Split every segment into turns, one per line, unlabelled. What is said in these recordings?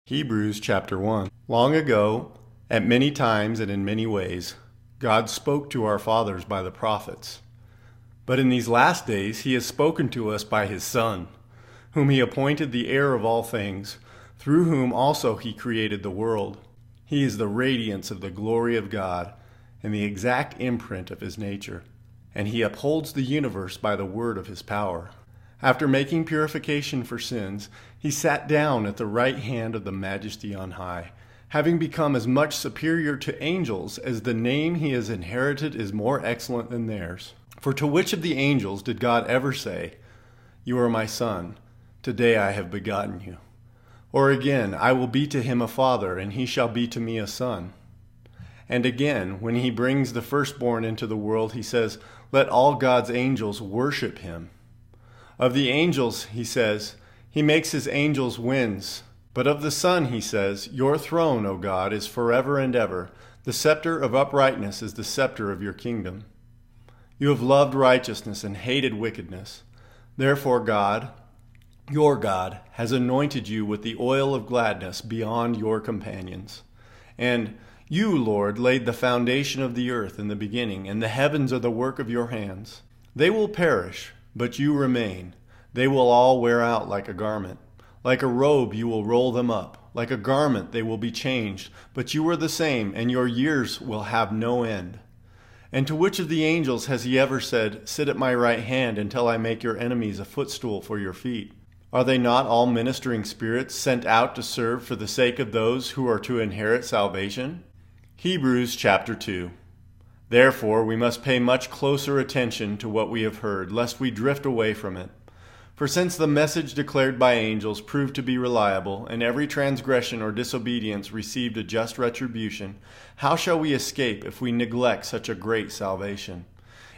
Hebrews chapter 1. Long ago, at many times and in many ways, God spoke to our fathers by the prophets. But in these last days he has spoken to us by his Son, whom he appointed the heir of all things, through whom also he created the world. He is the radiance of the glory of God and the exact imprint of his nature, and he upholds the universe by the word of his power. After making purification for sins, he sat down at the right hand of the Majesty on high, having become as much superior to angels as the name he has inherited is more excellent than theirs. For to which of the angels did God ever say, "You are my son, today I have begotten you"? Or again, "I will be to him a father, and he shall be to me a son"? And again, when he brings the firstborn into the world, he says, "Let all God's angels worship him." Of the angels, he says, "He makes his angels winds." But of the Son, he says, "Your throne, O God, is forever and ever. The scepter of uprightness is the scepter of your kingdom. You have loved righteousness and hated wickedness. Therefore God, your God, has anointed you with the oil of gladness beyond your companions. And you, Lord, laid the foundation of the earth in the beginning, and the heavens are the work of your hands. They will perish, but you remain. They will all wear out like a garment. Like a robe you will roll them up. Like a garment they will be changed. But you are the same, and your years will have no end. And to which of the angels has he ever said, "Sit at my right hand until I make your enemies a footstool for your feet"? Are they not all ministering spirits sent out to serve for the sake of those who are to inherit salvation? Hebrews chapter 2. Therefore, we must pay much closer attention to what we have heard, lest we drift away from it. For since the message declared by angels proved to be reliable, and every transgression or disobedience received a just retribution, how shall we escape if we neglect such a great salvation?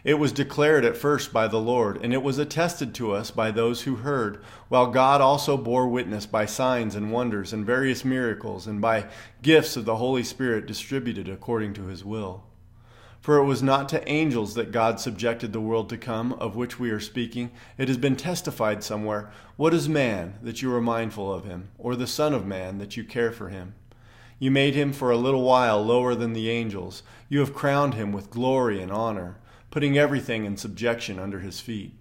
It was declared at first by the Lord, and it was attested to us by those who heard, while God also bore witness by signs and wonders and various miracles, and by gifts of the Holy Spirit distributed according to his will. For it was not to angels that God subjected the world to come, of which we are speaking. It has been testified somewhere, "What is man, that you are mindful of him? Or the son of man, that you care for him? You made him for a little while lower than the angels. You have crowned him with glory and honor, putting everything in subjection under his feet."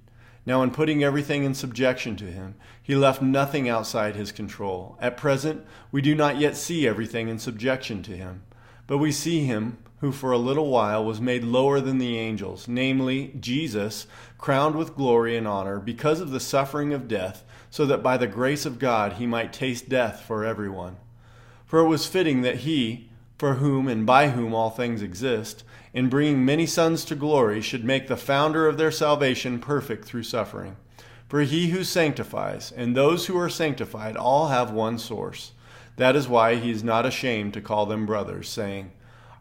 Now in putting everything in subjection to him, he left nothing outside his control. At present, we do not yet see everything in subjection to him. But we see him who for a little while was made lower than the angels, namely, Jesus, crowned with glory and honor because of the suffering of death, so that by the grace of God he might taste death for everyone. For it was fitting that he, for whom and by whom all things exist, in bringing many sons to glory, should make the founder of their salvation perfect through suffering. For he who sanctifies and those who are sanctified all have one source. That is why he is not ashamed to call them brothers, saying,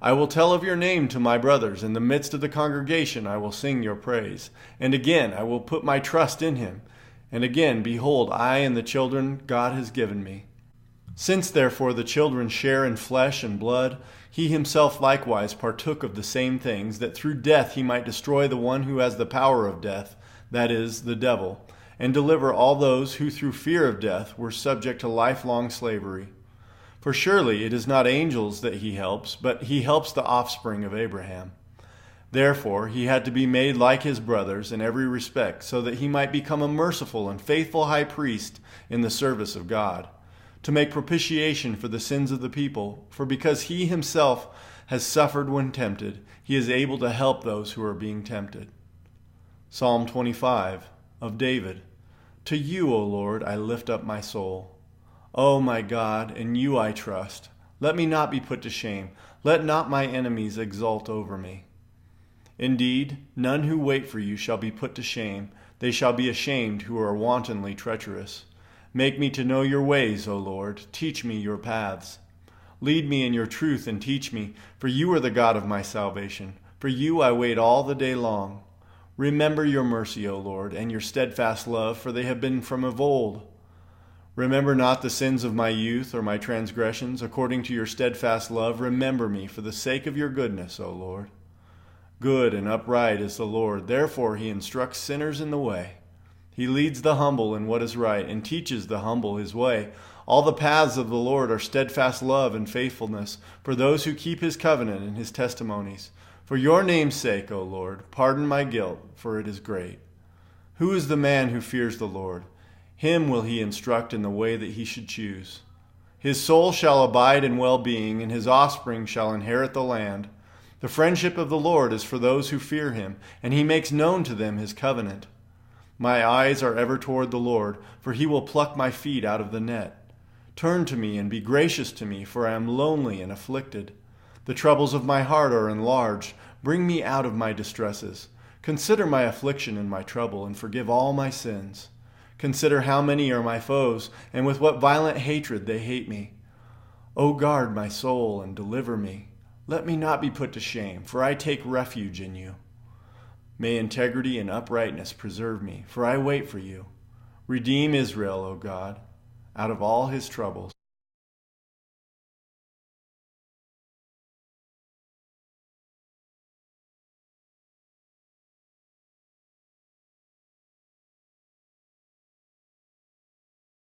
"I will tell of your name to my brothers. In the midst of the congregation I will sing your praise. And again I will put my trust in him. And again, behold, I and the children God has given me. Since therefore the children share in flesh and blood, he himself likewise partook of the same things, that through death he might destroy the one who has the power of death, that is, the devil, and deliver all those who through fear of death were subject to lifelong slavery. For surely it is not angels that he helps, but he helps the offspring of Abraham. Therefore he had to be made like his brothers in every respect, so that he might become a merciful and faithful high priest in the service of God, to make propitiation for the sins of the people. For because he himself has suffered when tempted, he is able to help those who are being tempted. Psalm 25 of David. To you, O Lord, I lift up my soul. O my God, in you I trust. Let me not be put to shame. Let not my enemies exult over me. Indeed, none who wait for you shall be put to shame. They shall be ashamed who are wantonly treacherous. Make me to know your ways, O Lord. Teach me your paths. Lead me in your truth and teach me, for you are the God of my salvation. For you I wait all the day long. Remember your mercy, O Lord, and your steadfast love, for they have been from of old. Remember not the sins of my youth or my transgressions. According to your steadfast love, remember me for the sake of your goodness, O Lord. Good and upright is the Lord. Therefore he instructs sinners in the way. He leads the humble in what is right and teaches the humble his way. All the paths of the Lord are steadfast love and faithfulness for those who keep his covenant and his testimonies. For your name's sake, O Lord, pardon my guilt, for it is great. Who is the man who fears the Lord? Him will he instruct in the way that he should choose. His soul shall abide in well-being, and his offspring shall inherit the land. The friendship of the Lord is for those who fear him, and he makes known to them his covenant. My eyes are ever toward the Lord, for he will pluck my feet out of the net. Turn to me and be gracious to me, for I am lonely and afflicted. The troubles of my heart are enlarged. Bring me out of my distresses. Consider my affliction and my trouble, and forgive all my sins. Consider how many are my foes, and with what violent hatred they hate me. O guard my soul and deliver me. Let me not be put to shame, for I take refuge in you. May integrity and uprightness preserve me, for I wait for you. Redeem Israel, O God, out of all his troubles.